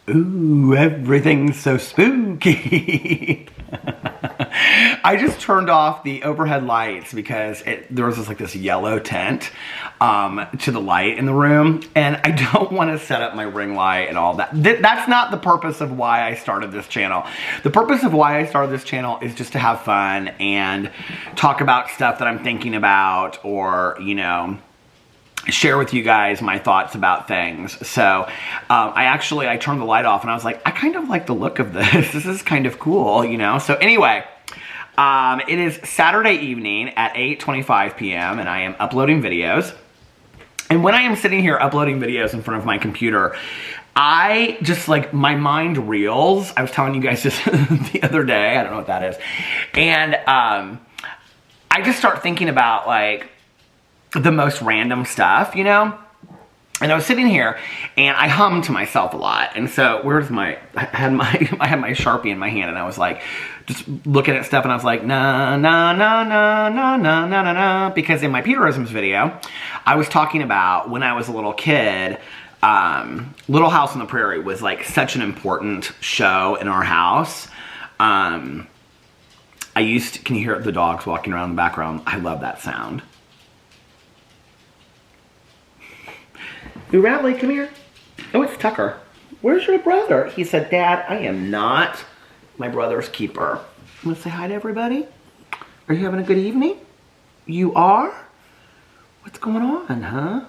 Ooh, everything's so spooky. I just turned off the overhead lights because there was this yellow tint to the light in the room, and I don't want to set up my ring light and all that. That's not the purpose of why I started this channel. The purpose of why I started this channel is just to have fun and talk about stuff that I'm thinking about, or, you know, share with you guys my thoughts about things. So I turned the light off and I was like, I kind of like the look of this. This is kind of cool, you know? So anyway, it is Saturday evening at 8:25 p.m. and I am uploading videos. And when I am sitting here uploading videos in front of my computer, I just, my mind reels. I was telling you guys this the other day. I don't know what that is. And I just start thinking about, the most random stuff, you know? And I was sitting here and I hummed to myself a lot. And so I had my Sharpie in my hand and I was just looking at stuff and I was like, na, na, na, na, na, na, na, na, na. Because in my Peterisms video, I was talking about when I was a little kid, Little House on the Prairie was such an important show in our house. Can you hear the dogs walking around in the background? I love that sound. Boo Radley, come here. Oh, it's Tucker. Where's your brother? He said, Dad, I am not my brother's keeper. You want to say hi to everybody? Are you having a good evening? You are? What's going on, huh?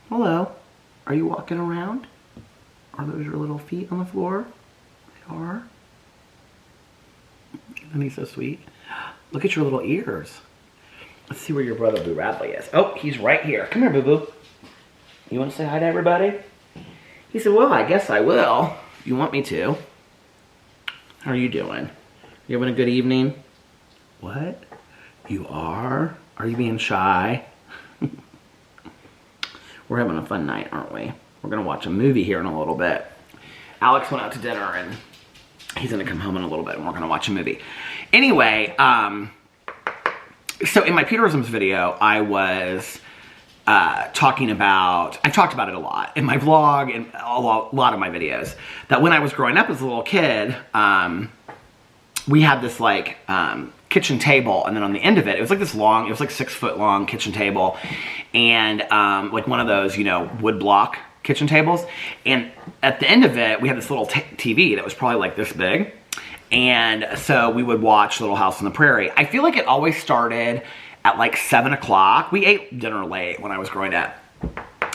Hello. Are you walking around? Are those your little feet on the floor? They are. Isn't he so sweet? Look at your little ears. Let's see where your brother Boo Radley is. Oh, he's right here. Come here, Boo Boo. You want to say hi to everybody? He said, well, I guess I will. You want me to? How are you doing? You having a good evening? What? You are? Are you being shy? We're having a fun night, aren't we? We're going to watch a movie here in a little bit. Alex went out to dinner and he's going to come home in a little bit and we're going to watch a movie. Anyway, so in my Peterisms video, I was talking about, I've talked about it a lot in my vlog and a lot of my videos, that when I was growing up as a little kid, we had this kitchen table, and then on the end of it, it was this long, it was 6 foot long kitchen table, and one of those, you know, wood block kitchen tables, and at the end of it, we had this little TV that was probably this big. And so we would watch Little House on the Prairie. I feel like it always started at 7 o'clock. We ate dinner late when I was growing up.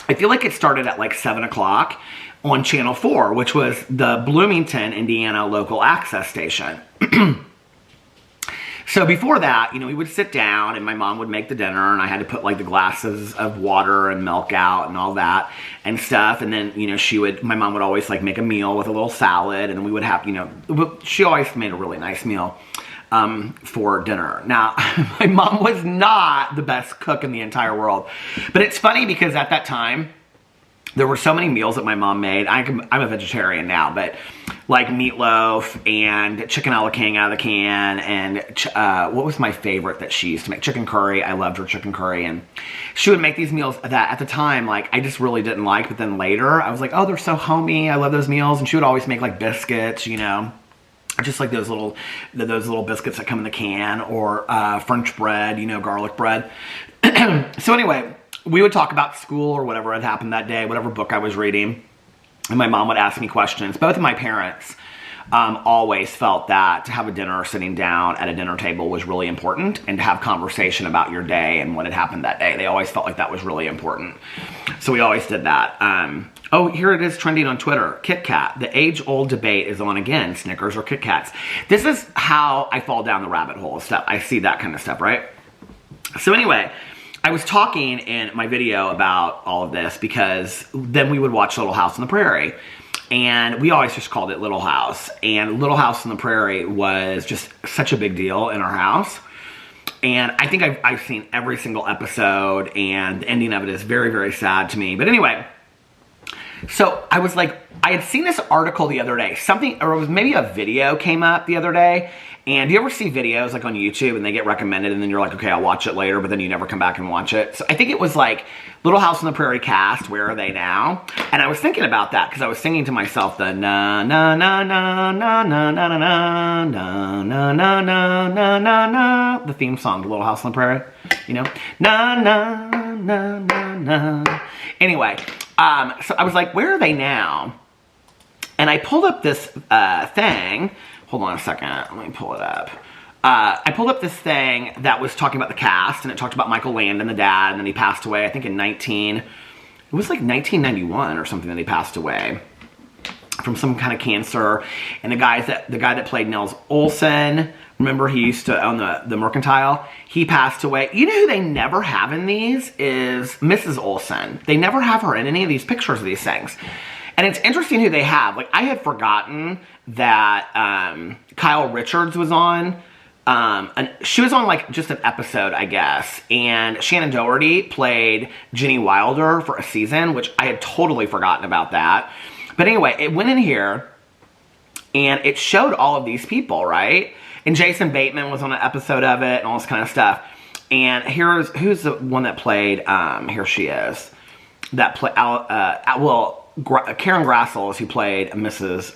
I feel like it started at 7 o'clock on Channel 4, which was the Bloomington, Indiana local access station. So before that, you know, we would sit down and my mom would make the dinner and I had to put the glasses of water and milk out and all that and stuff. And then, you know, my mom would always make a meal with a little salad, and then we would have, you know, she always made a really nice meal for dinner. Now, my mom was not the best cook in the entire world, but it's funny because at that time, there were so many meals that my mom made. I'm a vegetarian now, but meatloaf and chicken a la king out of the can, and what was my favorite that she used to make? Chicken curry. I loved her chicken curry, and she would make these meals that at the time, I just really didn't like, but then later, I was like, oh, they're so homey. I love those meals, and she would always make biscuits, you know, just those little biscuits that come in the can, or French bread, you know, garlic bread. So anyway, we would talk about school or whatever had happened that day, whatever book I was reading, and my mom would ask me questions. Both of my parents always felt that to have a dinner sitting down at a dinner table was really important, and to have conversation about your day and what had happened that day. They always felt like that was really important. So we always did that. Oh, here it is trending on Twitter. Kit Kat. The age-old debate is on again. Snickers or Kit Kats. This is how I fall down the rabbit hole of stuff. I see that kind of stuff, right? So anyway, I was talking in my video about all of this because then we would watch Little House on the Prairie. And we always just called it Little House. And Little House on the Prairie was just such a big deal in our house. And I think I've seen every single episode, and the ending of it is very, very sad to me. But anyway, So I was like, I had seen this article the other day, something, or it was maybe a video came up the other day. And do you ever see videos like on YouTube and they get recommended and then you're like, okay, I'll watch it later, but then you never come back and watch it? So I think it was like Little House on the Prairie cast, Where Are They Now? And I was thinking about that because I was singing to myself the na na na na na na na na na na na na na na na, the theme song to Little House on the Prairie, you know, na na na na na. Anyway, so I was like, where are they now? And I pulled up this thing. Hold on a second. Let me pull it up. I pulled up this thing that was talking about the cast, and it talked about Michael Landon, the dad, and then he passed away, I think it was like 1991 or something that he passed away from some kind of cancer. And the guy that played Nels Olson, remember he used to own the Mercantile? He passed away. You know who they never have in these is Mrs. Olson. They never have her in any of these pictures of these things. And it's interesting who they have. Like, I had forgotten that Kyle Richards was on. And she was on, like, just an episode, I guess. And Shannon Doherty played Jenny Wilder for a season, which I had totally forgotten about that. But anyway, it went in here, and it showed all of these people, right? And Jason Bateman was on an episode of it and all this kind of stuff. And who's the one that played, here she is, that played, Karen Grassel, who played Mrs.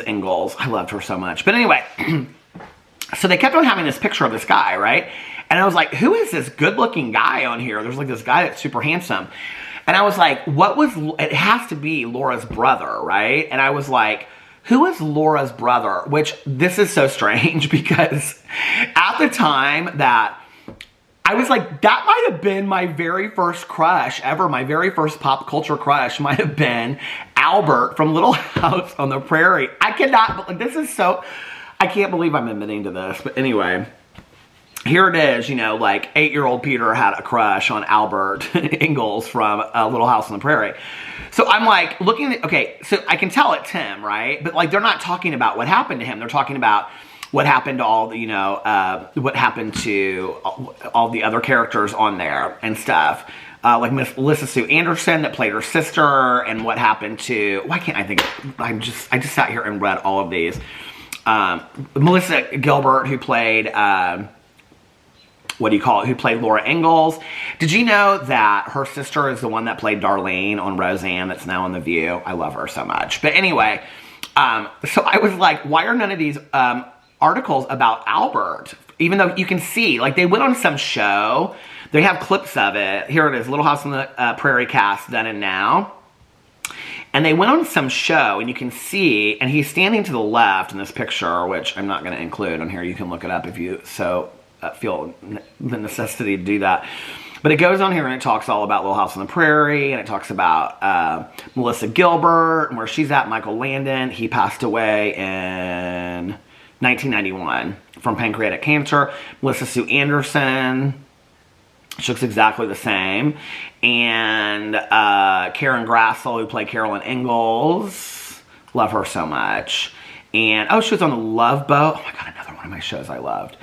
Ingalls. I loved her so much. But anyway, so they kept on having this picture of this guy, right? And I was like, who is this good-looking guy on here? There's like this guy that's super handsome. And I was like, it has to be Laura's brother, right? And I was like, who is Laura's brother? Which, this is so strange because at the time that I was like, that might have been my very first crush ever. My very first pop culture crush might have been Albert from Little House on the Prairie. I cannot, I can't believe I'm admitting to this. But anyway, here it is, you know, like 8-year-old Peter had a crush on Albert Ingalls from Little House on the Prairie. So I'm like looking at, okay, so I can tell it's him, right? But like, they're not talking about what happened to him. They're talking about what happened to all the, you know, what happened to all the other characters on there and stuff. Like Miss Melissa Sue Anderson that played her sister, and what happened to, why can't I think, I just sat here and read all of these. Melissa Gilbert, who played, who played Laura Ingalls. Did you know that her sister is the one that played Darlene on Roseanne that's now on The View? I love her so much. But anyway, so I was like, why are none of these articles about Albert? Even though you can see, like, they went on some show. They have clips of it. Here it is, Little House on the Prairie cast, then and now. And they went on some show, and you can see, and he's standing to the left in this picture, which I'm not going to include on here. You can look it up if you feel the necessity to do that. But it goes on here, and it talks all about Little House on the Prairie, and it talks about Melissa Gilbert, and where she's at, Michael Landon. He passed away in 1991 from pancreatic cancer. Melissa Sue Anderson, she looks exactly the same. And Karen Grassel, who played Carolyn Ingalls, love her so much. And she was on The Love Boat. Oh my God, another one of my shows I loved.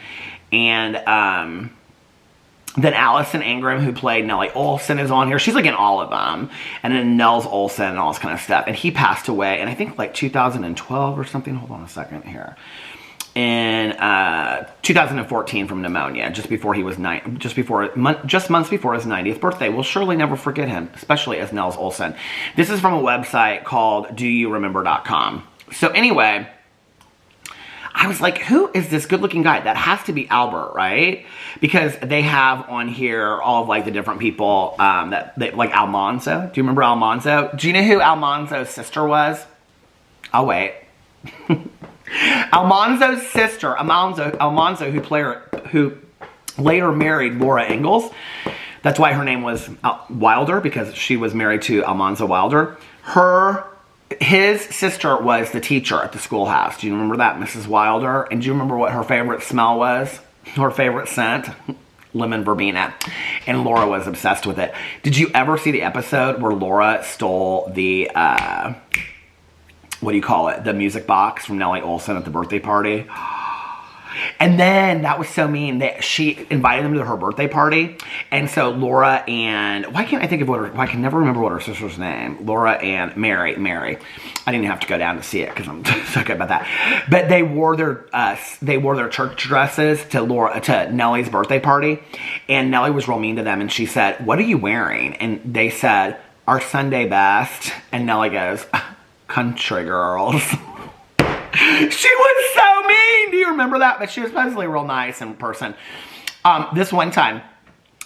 And then Allison Ingram, who played Nellie Olson, is on here. She's like in all of them. And then Nels Olson and all this kind of stuff. And he passed away in, I think, like 2012 or something. Hold on a second here. In 2014 from pneumonia, just months before his 90th birthday. We'll surely never forget him, especially as Nels Olson. This is from a website called doyouremember.com. So anyway, I was like, who is this good-looking guy? That has to be Albert, right? Because they have on here all of, like, the different people like Almanzo. Do you remember Almanzo? Do you know who Almanzo's sister was? I'll wait. Almanzo's sister, Almanzo, who later married Laura Ingalls. That's why her name was Wilder, because she was married to Almanzo Wilder. His sister was the teacher at the schoolhouse. Do you remember that, Mrs. Wilder? And do you remember what her favorite smell was? Her favorite scent? Lemon verbena. And Laura was obsessed with it. Did you ever see the episode where Laura stole the the music box from Nellie Olson at the birthday party? And then that was so mean that she invited them to her birthday party. And so Laura and, why can't I think of I can never remember what her sister's name. Laura and Mary. I didn't have to go down to see it because I'm so good about that. But they wore their church dresses to Nellie's birthday party. And Nellie was real mean to them. And she said, "What are you wearing?" And they said, "Our Sunday best." And Nellie goes, "Country girls." She was so mean. Do you remember that? But she was supposedly real nice in person. This one time,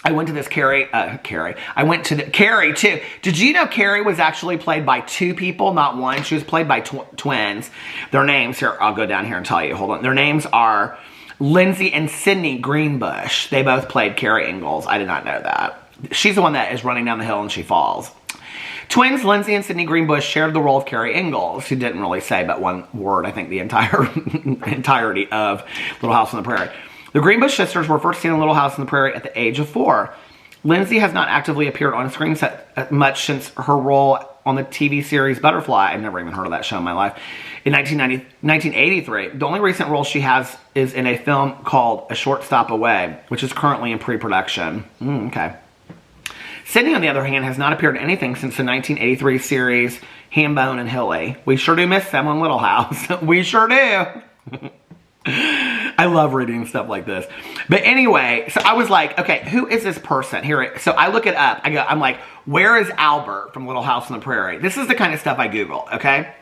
I went to this Carrie. I went to Carrie too. Did you know Carrie was actually played by two people, not one? She was played by twins. Their names, here, I'll go down here and tell you. Hold on. Their names are Lindsay and Sydney Greenbush. They both played Carrie Ingalls. I did not know that. She's the one that is running down the hill and she falls. Twins Lindsay and Sydney Greenbush shared the role of Carrie Ingalls, who didn't really say but one word, I think, the entirety of Little House on the Prairie. The Greenbush sisters were first seen in Little House on the Prairie at the age of 4. Lindsay has not actively appeared on a screen set much since her role on the TV series Butterfly. I've never even heard of that show in my life. In 1983, the only recent role she has is in a film called A Short Stop Away, which is currently in pre-production. Okay. Sydney, on the other hand, has not appeared in anything since the 1983 series Hambone and Hilly. We sure do miss them on Little House. We sure do. I love reading stuff like this. But anyway, so I was like, okay, who is this person? So I look it up. I'm like, where is Albert from Little House on the Prairie? This is the kind of stuff I Google, okay?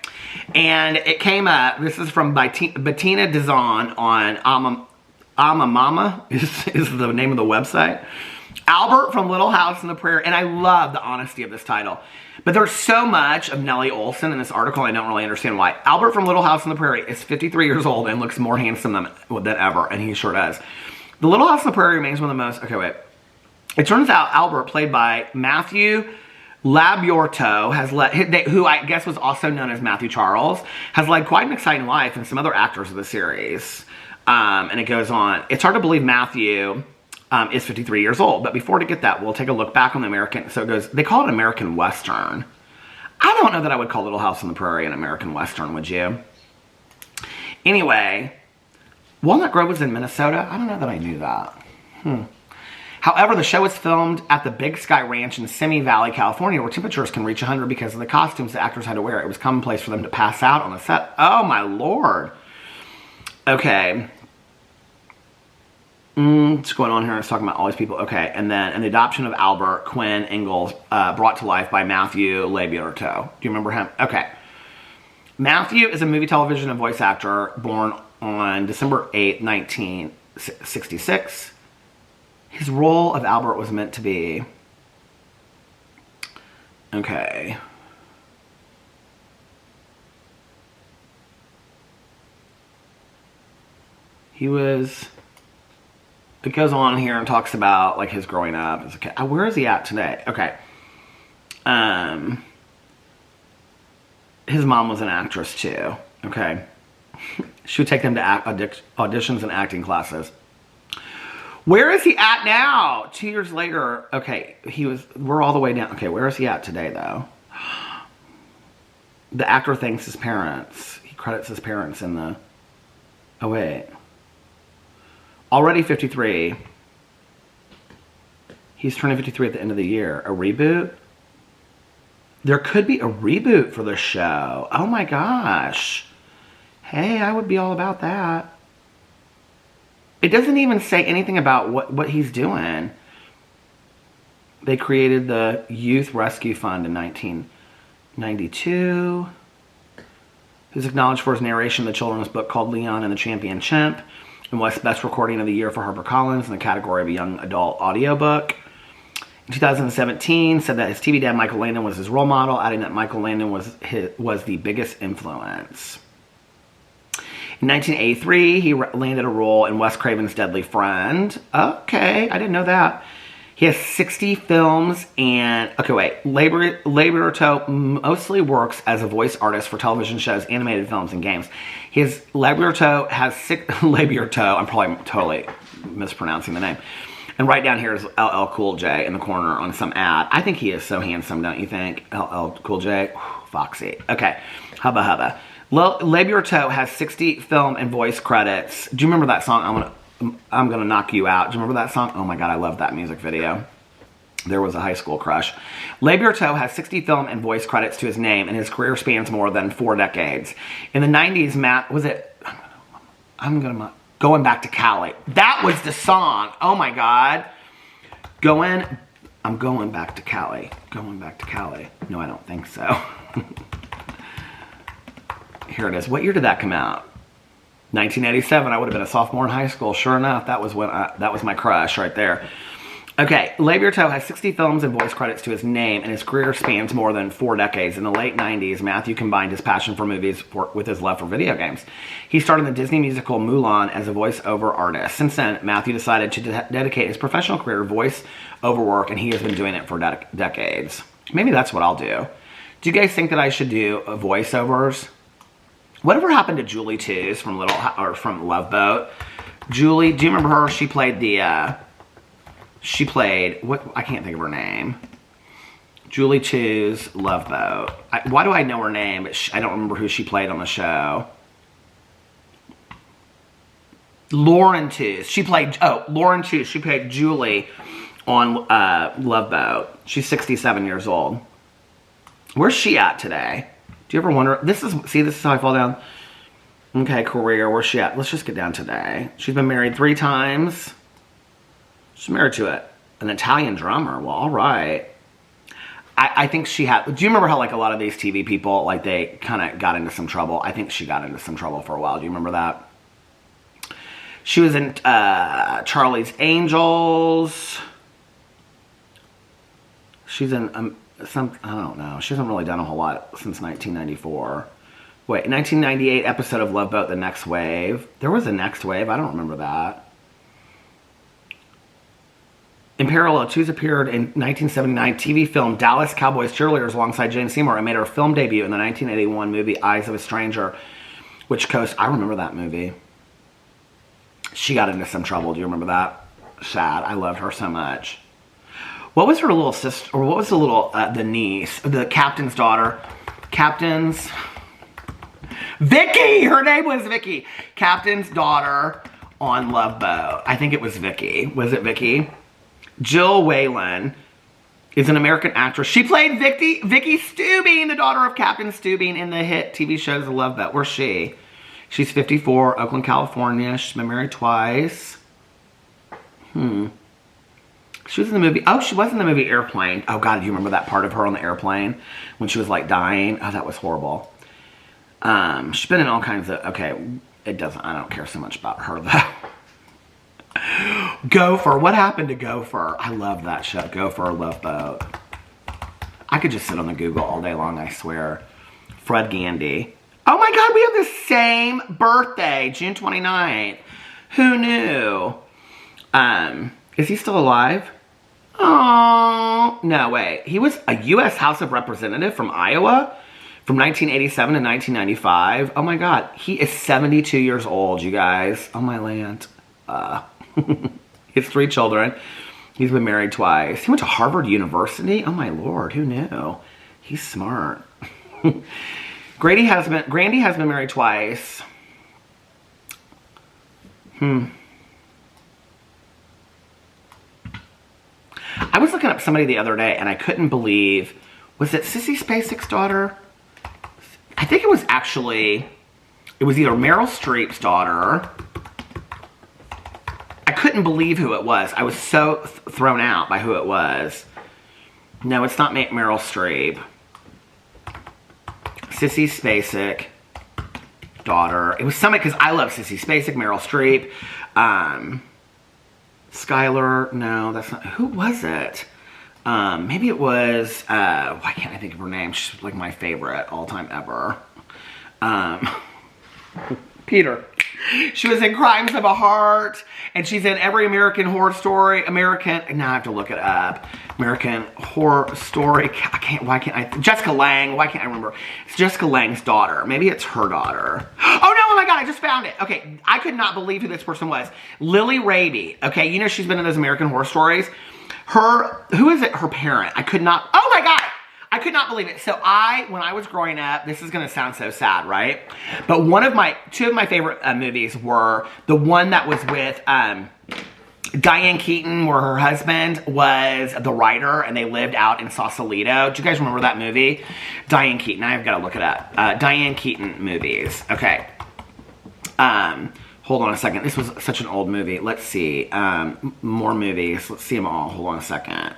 And it came up. This is from Bettina Dizon on Mama is the name of the website. Albert from Little House on the Prairie. And I love the honesty of this title. But there's so much of Nellie Oleson in this article, I don't really understand why. Albert from Little House on the Prairie is 53 years old and looks more handsome than ever. And he sure does. The Little House on the Prairie remains one of the most... Okay, wait. It turns out Albert, played by Matthew Labiorto, who I guess was also known as Matthew Charles, has led quite an exciting life, and some other actors of the series. And it goes on. It's hard to believe Matthew... is 53 years old. But before to get that, we'll take a look back on the American... So it goes... They call it American Western. I don't know that I would call Little House on the Prairie an American Western, would you? Anyway, Walnut Grove was in Minnesota. I don't know that I knew that. However, the show was filmed at the Big Sky Ranch in Simi Valley, California, where temperatures can reach 100 because of the costumes the actors had to wear. It was commonplace for them to pass out on the set. Oh, my Lord. Okay. What's going on here? It's talking about all these people. Okay, and the adoption of Albert Quinn Ingalls brought to life by Matthew Labiorto. Do you remember him? Okay. Matthew is a movie, television, and voice actor born on December 8, 1966. His role of Albert was meant to be... Okay. He was... It goes on here and talks about like his growing up. It's okay. Where is he at today? Okay. His mom was an actress too. Okay. She would take them to auditions and acting classes. Where is he at now? 2 years later. Okay. We're all the way down. Okay. Where is he at today though? The actor thanks his parents. He credits his parents in the... Oh wait. Already 53. He's turning 53 at the end of the year. A reboot? There could be a reboot for the show. Oh my gosh. Hey, I would be all about that. It doesn't even say anything about what he's doing. They created the Youth Rescue Fund in 1992. He's acknowledged for his narration of the children's book called Leon and the Champion Chimp, and was Best Recording of the Year for HarperCollins in the category of a young adult audiobook. In 2017, said that his TV dad, Michael Landon, was his role model, adding that Michael Landon was the biggest influence. In 1983, he landed a role in Wes Craven's Deadly Friend. Okay, I didn't know that. He has 60 films and... Okay, wait. Labiorto mostly works as a voice artist for television shows, animated films, and games. Labiorto has 6... Labiorto, I'm probably totally mispronouncing the name. And right down here is LL Cool J in the corner on some ad. I think he is so handsome, don't you think? LL Cool J? Whew, foxy. Okay. Hubba hubba. Le Burrito has 60 film and voice credits. Do you remember that song? I'm gonna knock you out. Do you remember that song? Oh my God, I love that music video. There was a high school crush. Le Burrito has 60 film and voice credits to his name, and his career spans more than 4 decades. In the 90s, Going Back to Cali. That was the song. Oh my God. I'm going back to Cali. Going back to Cali. No, I don't think so. Here it is. What year did that come out? 1987. I would have been a sophomore in high school. Sure enough, that was my crush right there. Okay, Le Burrito has 60 films and voice credits to his name, and his career spans more than 4 decades. In the late 90s, Matthew combined his passion for movies with his love for video games. He starred in the Disney musical Mulan as a voiceover artist. Since then, Matthew decided to dedicate his professional career to voiceover work, and he has been doing it for decades. Maybe that's what I'll do. Do you guys think that I should do voiceovers? Whatever happened to Julie Tews from Love Boat? Julie, do you remember her? She played what? I can't think of her name. Julie Tews, Love Boat. Why do I know her name? But I don't remember who she played on the show. Lauren Tews. Lauren Tews. She played Julie on Love Boat. She's 67 years old. Where's she at today? Do you ever wonder? This is how I fall down. Okay, career. Where's she at? Let's just get down today. She's been married 3 times. She's married to an Italian drummer. Well, all right. I think she had... Do you remember how, like, a lot of these TV people, like, they kind of got into some trouble? I think she got into some trouble for a while. Do you remember that? She was in Charlie's Angels. She's in I don't know. She hasn't really done a whole lot since 1994. Wait, 1998 episode of Love Boat, The Next Wave. There was a Next Wave. I don't remember that. In parallel, Tews appeared in 1979 TV film Dallas Cowboys Cheerleaders alongside Jane Seymour and made her film debut in the 1981 movie Eyes of a Stranger, which I remember that movie. She got into some trouble. Do you remember that? Sad. I loved her so much. What was her little sister, or what was the niece, the captain's daughter? Vicky! Her name was Vicky. Captain's daughter on Love Boat. I think it was Vicky. Was it Vicky? Jill Whalen is an American actress. She played Vicky Steuben, the daughter of Captain Steuben in the hit TV shows Love Boat. Where's she? She's 54, Oakland, California. She's been married twice. She was in the movie... Oh, she was in the movie Airplane. Oh, God, do you remember that part of her on the airplane? When she was, like, dying? Oh, that was horrible. She's been in all kinds of... Okay, I don't care so much about her, though. Gopher. What happened to Gopher? I love that show. Gopher, Love Boat. I could just sit on the Google all day long, I swear. Fred Gandy. Oh, my God, we have the same birthday. June 29th. Who knew? Is he still alive? Oh, no, wait. He was a U.S. House of Representative from Iowa from 1987 to 1995. Oh, my God. He is 72 years old, you guys. Oh, my land. He has 3 children. He's been married twice. He went to Harvard University. Oh, my Lord. Who knew? He's smart. Grandy has been married twice. I was looking up somebody the other day, and I couldn't believe... Was it Sissy Spacek's daughter? I think it was actually... It was either Meryl Streep's daughter. I couldn't believe who it was. I was so thrown out by who it was. No, it's not Meryl Streep. Sissy Spacek daughter. It was somebody, because I love Sissy Spacek, Meryl Streep. Skylar, no, that's not, who was it? Maybe it was, why can't I think of her name? She's like my favorite all-time ever. Peter. She was in Crimes of a Heart, and she's in every American Horror Story, now I have to look it up. American Horror Story, Jessica Lange, why can't I remember? It's Jessica Lange's daughter. Maybe it's her daughter. Oh no, oh my God, I just found it. Okay, I could not believe who this person was. Lily Raby. Okay, you know she's been in those American Horror Stories. Who is it? Her parent. I could not, oh my God. I could not believe it. So when I was growing up, this is going to sound so sad, right? But two of my favorite movies were the one that was with Diane Keaton, where her husband was the writer and they lived out in Sausalito. Do you guys remember that movie? Diane Keaton. I've got to look it up. Diane Keaton movies. Okay. Hold on a second. This was such an old movie. Let's see. More movies. Let's see them all. Hold on a second.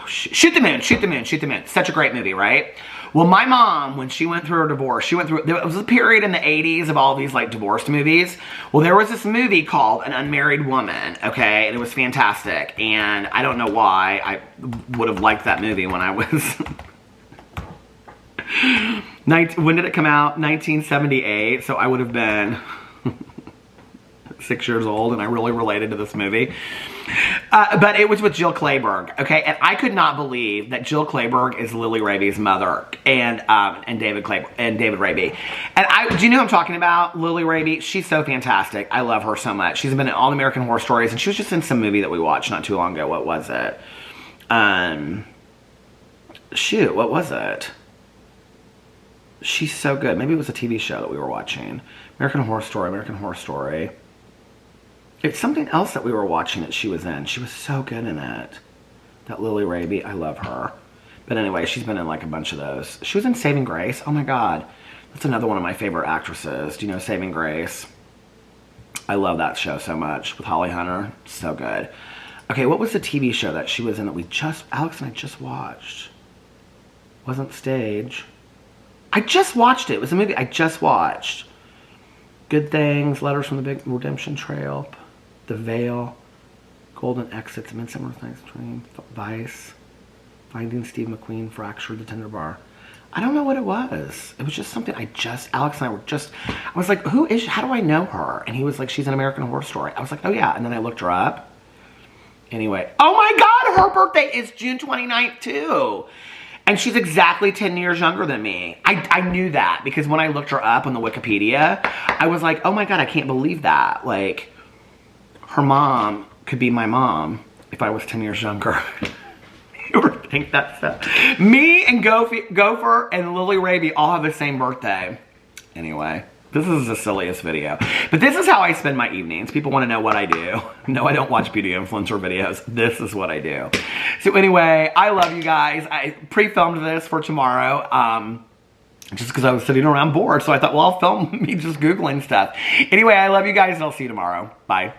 Shoot the Moon, Shoot the Moon, Shoot the Moon. Such a great movie, right? Well, my mom, when she went through her divorce, there was a period in the 80s of all these like divorced movies. Well, there was this movie called An Unmarried Woman, okay? And it was fantastic. And I don't know why I would have liked that movie when I was... When did it come out? 1978. So I would have been 6 years old, and I really related to this movie. But it was with Jill Clayburgh, okay? And I could not believe that Jill Clayburgh is Lily Raby's mother and David Raby. And do you know who I'm talking about? Lily Raby. She's so fantastic. I love her so much. She's been in all the American Horror Stories, and she was just in some movie that we watched not too long ago. What was it? Shoot, what was it? She's so good. Maybe it was a TV show that we were watching. American Horror Story. It's something else that we were watching that she was in. She was so good in it. That Lily Raby, I love her. But anyway, she's been in like a bunch of those. She was in Saving Grace. Oh my God. That's another one of my favorite actresses. Do you know Saving Grace? I love that show so much with Holly Hunter. So good. Okay, what was the TV show that she was in that Alex and I just watched? Wasn't Stage. I just watched it. It was a movie I just watched. Good Things, Letters from the Big Redemption Trail, The Veil, Golden Exits, Midsummer Night's Dream, Vice, Finding Steve McQueen, Fractured, The Tender Bar. I don't know what it was. It was just something Alex and I were just, I was like, who is she? How do I know her? And he was like, she's an American Horror Story. I was like, oh yeah. And then I looked her up. Anyway, oh my God, her birthday is June 29th too. And she's exactly 10 years younger than me. I knew that because when I looked her up on the Wikipedia, I was like, oh my God, I can't believe that. Like, her mom could be my mom if I was 10 years younger. You would think that stuff. Me and Gopher and Lily Raby all have the same birthday. Anyway, this is the silliest video. But this is how I spend my evenings. People want to know what I do. No, I don't watch beauty influencer videos. This is what I do. So anyway, I love you guys. I pre-filmed this for tomorrow. Just because I was sitting around bored. So I thought, well, I'll film me just Googling stuff. Anyway, I love you guys and I'll see you tomorrow. Bye.